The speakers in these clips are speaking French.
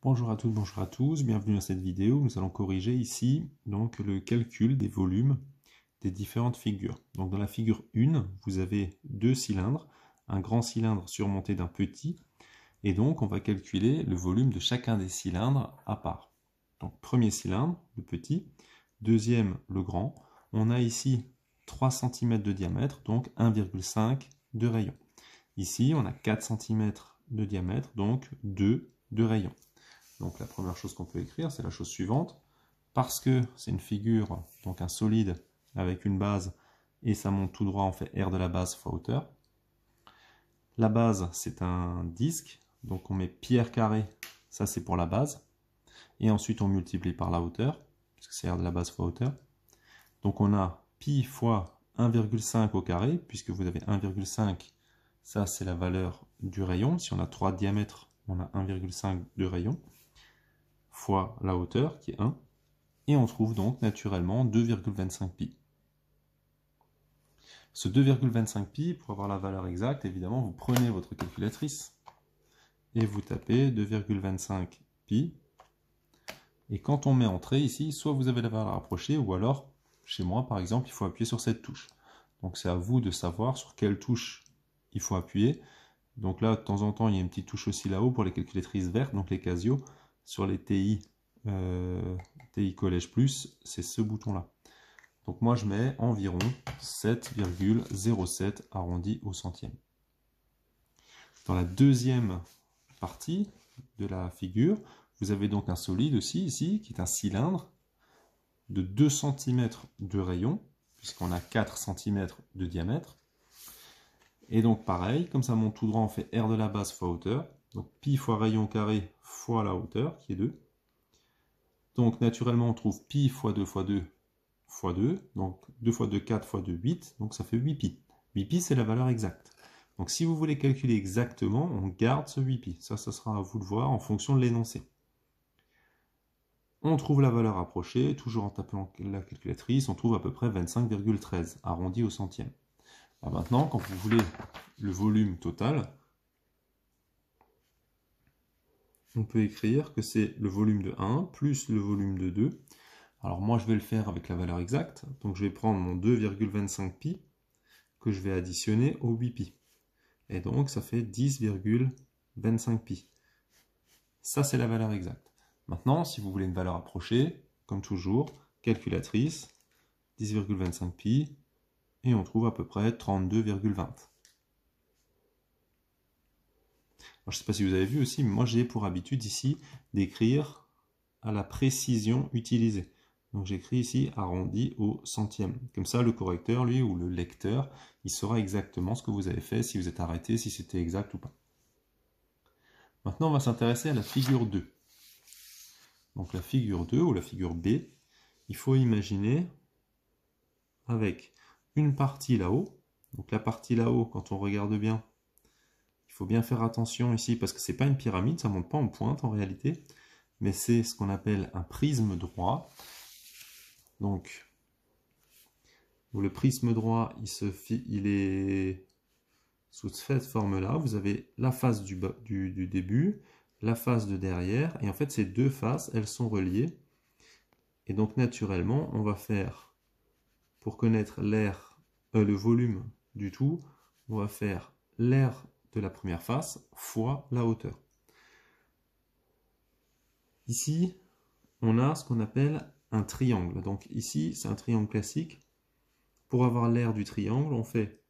Bonjour à toutes, bonjour à tous, bienvenue dans cette vidéo. Nous allons corriger ici donc le calcul des volumes des différentes figures. Donc dans la figure 1, vous avez deux cylindres, un grand cylindre surmonté d'un petit, et donc on va calculer le volume de chacun des cylindres à part. Donc premier cylindre, le petit, deuxième, le grand. On a ici 3 cm de diamètre, donc 1,5 de rayon. Ici, on a 4 cm de diamètre, donc 2 de rayon. Donc la première chose qu'on peut écrire, c'est la chose suivante. Parce que c'est une figure, donc un solide avec une base, et ça monte tout droit, on fait R de la base fois hauteur. La base, c'est un disque, donc on met pi r carré, ça c'est pour la base. Et ensuite on multiplie par la hauteur, puisque c'est R de la base fois hauteur. Donc on a pi fois 1,5 au carré, puisque vous avez 1,5, ça c'est la valeur du rayon. Si on a 3 de diamètre, on a 1,5 de rayon, fois la hauteur qui est 1, et on trouve donc naturellement 2,25 pi. Ce 2,25 pi, pour avoir la valeur exacte, évidemment, vous prenez votre calculatrice et vous tapez 2,25 pi. Et quand on met entrée ici, soit vous avez la valeur approchée, ou alors, chez moi par exemple, il faut appuyer sur cette touche. Donc c'est à vous de savoir sur quelle touche il faut appuyer. Donc là, de temps en temps, il y a une petite touche aussi là-haut pour les calculatrices vertes, donc les Casio. Sur les TI, TI Collège Plus, c'est ce bouton-là. Donc moi, je mets environ 7,07 arrondi au centième. Dans la deuxième partie de la figure, vous avez donc un solide aussi, ici, qui est un cylindre de 2 cm de rayon, puisqu'on a 4 cm de diamètre. Et donc pareil, comme ça monte tout droit, on fait R de la base fois hauteur. Donc pi fois rayon carré fois la hauteur, qui est 2. Donc naturellement, on trouve pi fois 2 fois 2 fois 2. Donc 2 fois 2, 4 fois 2, 8. Donc ça fait 8 pi. 8 pi, c'est la valeur exacte. Donc si vous voulez calculer exactement, on garde ce 8 pi. Ça sera à vous de voir en fonction de l'énoncé. On trouve la valeur approchée, toujours en tapant la calculatrice, on trouve à peu près 25,13, arrondi au centième. Alors maintenant, quand vous voulez le volume total, on peut écrire que c'est le volume de 1 plus le volume de 2. Alors moi, je vais le faire avec la valeur exacte. Donc je vais prendre mon 2,25 pi que je vais additionner au 8 pi. Et donc ça fait 10,25 pi. Ça, c'est la valeur exacte. Maintenant, si vous voulez une valeur approchée, comme toujours, calculatrice, 10,25 pi, et on trouve à peu près 32,20. Je ne sais pas si vous avez vu aussi, mais moi j'ai pour habitude ici d'écrire à la précision utilisée. Donc j'écris ici arrondi au centième. Comme ça, le correcteur, lui, ou le lecteur, il saura exactement ce que vous avez fait, si vous êtes arrêté, si c'était exact ou pas. Maintenant, on va s'intéresser à la figure 2. Donc la figure 2, ou la figure B, il faut imaginer avec une partie là-haut. Donc la partie là-haut, quand on regarde bien, il faut bien faire attention ici, parce que ce n'est pas une pyramide, ça ne monte pas en pointe en réalité, mais c'est ce qu'on appelle un prisme droit. Donc, le prisme droit, il est sous cette forme-là. Vous avez la face du début, la face de derrière, et en fait, ces deux faces, elles sont reliées. Et donc, naturellement, on va faire, pour connaître le volume du tout, on va faire l'aire de la première face fois la hauteur. Ici, on a ce qu'on appelle un triangle. Donc ici, c'est un triangle classique. Pour avoir l'aire du triangle, on fait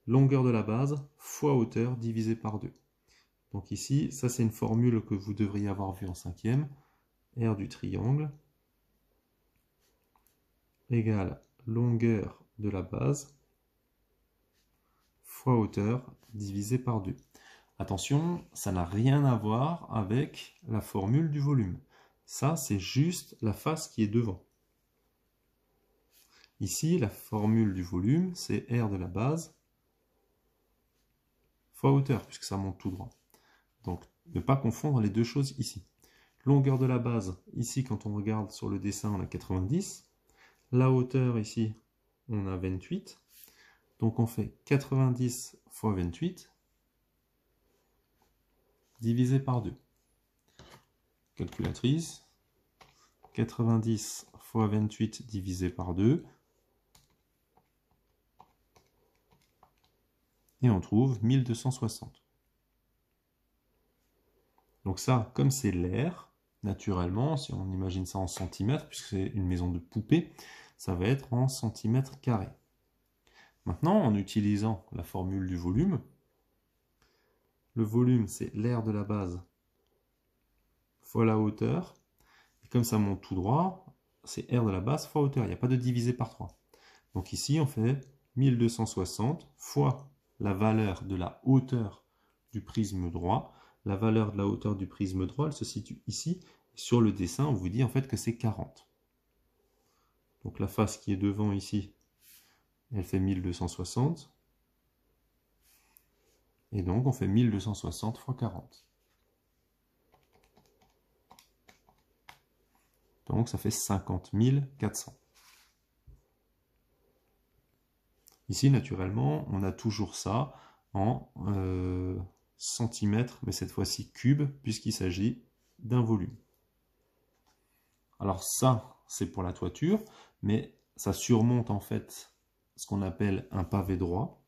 longueur de la base fois hauteur divisé par 2. Donc ici, ça c'est une formule que vous devriez avoir vue en 5e. Aire du triangle égale longueur de la base fois hauteur divisé par 2. Attention, ça n'a rien à voir avec la formule du volume. Ça, c'est juste la face qui est devant. Ici, la formule du volume, c'est R de la base fois hauteur, puisque ça monte tout droit. Donc, ne pas confondre les deux choses ici. Longueur de la base, ici, quand on regarde sur le dessin, on a 90. La hauteur, ici, on a 28. Donc, on fait 90 fois 28 divisé par 2. calculatrice. 90 fois 28 divisé par 2. Et on trouve 1260. Donc ça, comme c'est l'air, naturellement, si on imagine ça en centimètres, puisque c'est une maison de poupée, ça va être en centimètres carrés. Maintenant, en utilisant la formule du volume, le volume, c'est l'air de la base fois la hauteur. Et comme ça monte tout droit, c'est R de la base fois hauteur. Il n'y a pas de divisé par 3. Donc ici, on fait 1260 fois la valeur de la hauteur du prisme droit. La valeur de la hauteur du prisme droit, elle se situe ici. Sur le dessin, on vous dit en fait que c'est 40. Donc la face qui est devant ici, elle fait 1260. Et donc on fait 1260 fois 40. Donc ça fait 50 400. Ici, naturellement, on a toujours ça en centimètres, mais cette fois-ci cube, puisqu'il s'agit d'un volume. Alors ça, c'est pour la toiture, mais ça surmonte en fait ce qu'on appelle un pavé droit.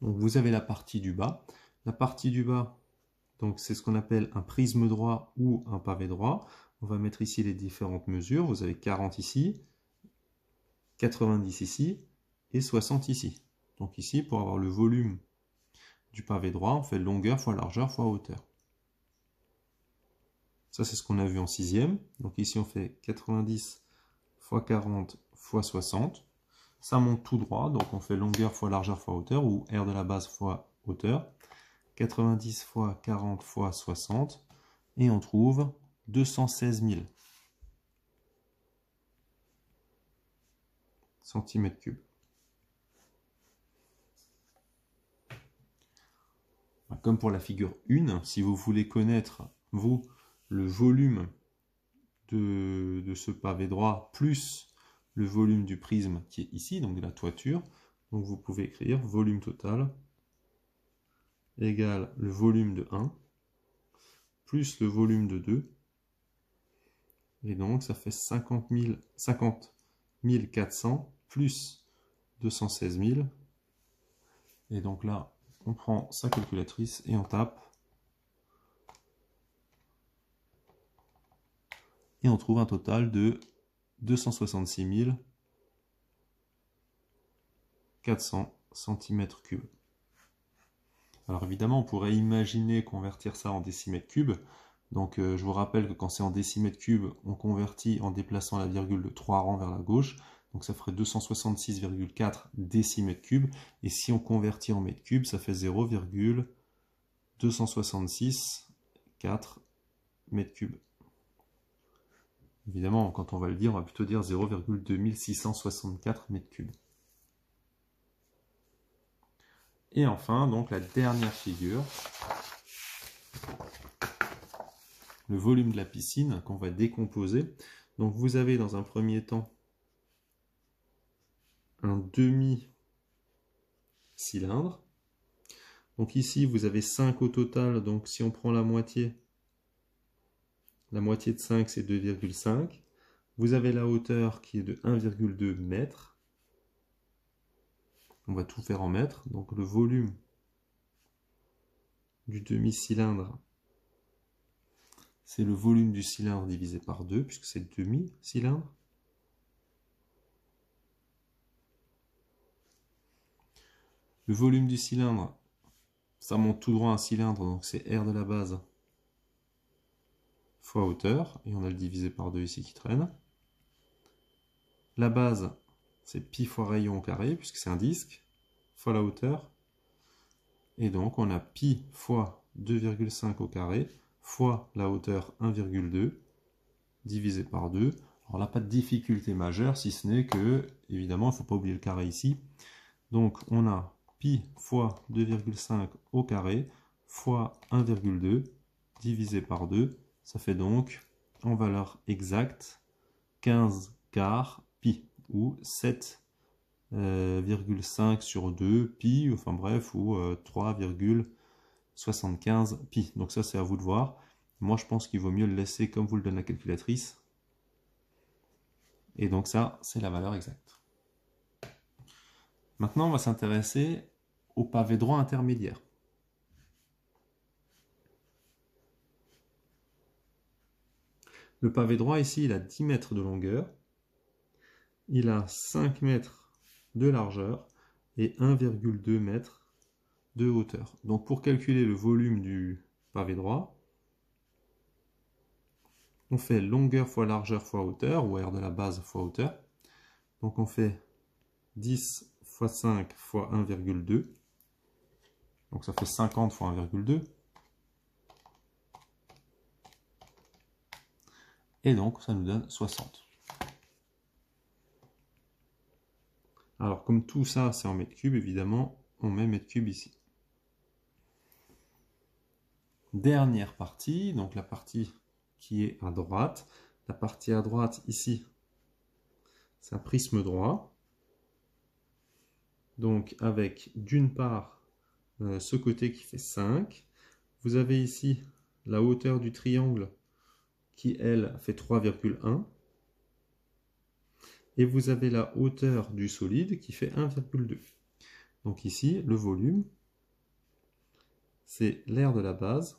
Donc vous avez la partie du bas. La partie du bas, donc c'est ce qu'on appelle un prisme droit ou un pavé droit. On va mettre ici les différentes mesures. Vous avez 40 ici, 90 ici et 60 ici. Donc ici, pour avoir le volume du pavé droit, on fait longueur fois largeur fois hauteur. Ça, c'est ce qu'on a vu en sixième. Donc ici, on fait 90 fois 40 fois 60. Ça monte tout droit, donc on fait longueur fois largeur fois hauteur, ou R de la base fois hauteur. 90 fois 40 fois 60, et on trouve 216 000 centimètres cubes. Comme pour la figure 1, si vous voulez connaître, vous, le volume de ce pavé droit, plus le volume du prisme qui est ici, donc de la toiture, donc vous pouvez écrire volume total égale le volume de 1, plus le volume de 2, et donc ça fait 50 400 plus 216 000, et donc là, on prend sa calculatrice et on tape, et on trouve un total de 266 400 cm3. Alors évidemment, on pourrait imaginer convertir ça en décimètres cubes. Donc je vous rappelle que quand c'est en décimètres cubes, on convertit en déplaçant la virgule de 3 rangs vers la gauche. Donc ça ferait 266,4 décimètres cubes. Et si on convertit en mètres cubes, ça fait 0,266,4 mètres cubes. Évidemment, quand on va le dire, on va plutôt dire 0,2664 mètres cubes. Et enfin, donc la dernière figure, le volume de la piscine qu'on va décomposer. Donc vous avez dans un premier temps un demi-cylindre. Donc ici, vous avez 5 au total. Donc si on prend la moitié de 5, c'est 2,5. Vous avez la hauteur qui est de 1,2 mètres. On va tout faire en mètres. Donc le volume du demi-cylindre, c'est le volume du cylindre divisé par 2, puisque c'est demi-cylindre. Le volume du cylindre, ça monte tout droit un cylindre, donc c'est R de la base fois hauteur, et on a le divisé par 2 ici qui traîne. La base, c'est pi fois rayon au carré, puisque c'est un disque, fois la hauteur. Et donc on a pi fois 2,5 au carré, fois la hauteur 1,2, divisé par 2. Alors là, pas de difficulté majeure, si ce n'est que, évidemment, il ne faut pas oublier le carré ici. Donc on a pi fois 2,5 au carré, fois 1,2, divisé par 2. Ça fait donc, en valeur exacte, 15 quarts pi, ou 7,5 sur 2 pi, enfin bref, ou 3,75 pi. Donc ça, c'est à vous de voir. Moi, je pense qu'il vaut mieux le laisser comme vous le donne la calculatrice. Et donc ça, c'est la valeur exacte. Maintenant, on va s'intéresser au pavé droit intermédiaire. Le pavé droit, ici, il a 10 mètres de longueur. Il a 5 mètres de largeur et 1,2 mètres de hauteur. Donc pour calculer le volume du pavé droit, on fait longueur fois largeur fois hauteur, ou aire de la base fois hauteur. Donc on fait 10 fois 5 fois 1,2. Donc ça fait 50 fois 1,2. Et donc ça nous donne 60. Alors comme tout ça c'est en mètres cubes, évidemment, on met mètres cubes ici. Dernière partie, donc la partie qui est à droite. La partie à droite ici, c'est un prisme droit. Donc avec d'une part ce côté qui fait 5. Vous avez ici la hauteur du triangle qui, elle, fait 3,1. Et vous avez la hauteur du solide qui fait 1,2. Donc ici, le volume, c'est l'aire de la base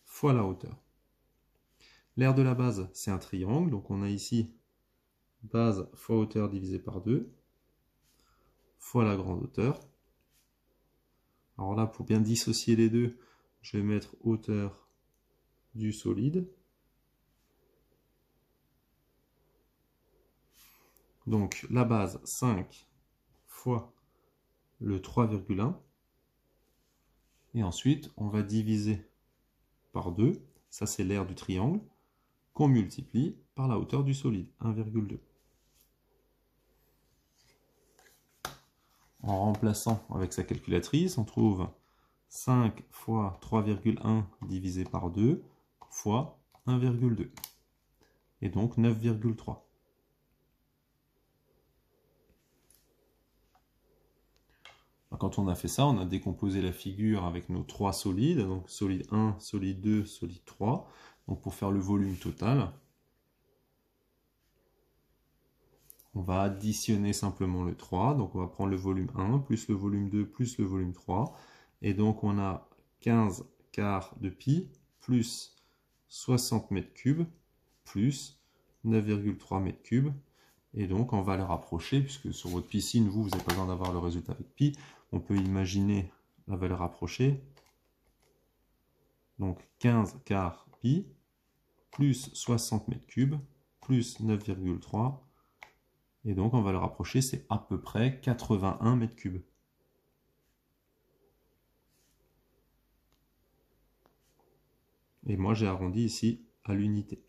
fois la hauteur. L'aire de la base, c'est un triangle. Donc on a ici base fois hauteur divisé par 2 fois la grande hauteur. Alors là, pour bien dissocier les deux, je vais mettre hauteur du solide. Donc la base 5 fois le 3,1. Et ensuite, on va diviser par 2. Ça, c'est l'aire du triangle, qu'on multiplie par la hauteur du solide, 1,2. En remplaçant avec sa calculatrice, on trouve 5 fois 3,1 divisé par 2 fois 1,2. Et donc 9,3. Quand on a fait ça, on a décomposé la figure avec nos 3 solides, donc solide 1, solide 2, solide 3. Donc pour faire le volume total, on va additionner simplement le 3. Donc on va prendre le volume 1, plus le volume 2, plus le volume 3. Et donc on a 15 quarts de pi, plus 60 mètres cubes, plus 9,3 mètres cubes. Et donc en valeur approchée, puisque sur votre piscine, vous n'avez pas besoin d'avoir le résultat avec pi, on peut imaginer la valeur approchée. Donc 15 quarts pi, plus 60 mètres cubes, plus 9,3. Et donc en valeur approchée, c'est à peu près 81 mètres cubes. Et moi j'ai arrondi ici à l'unité.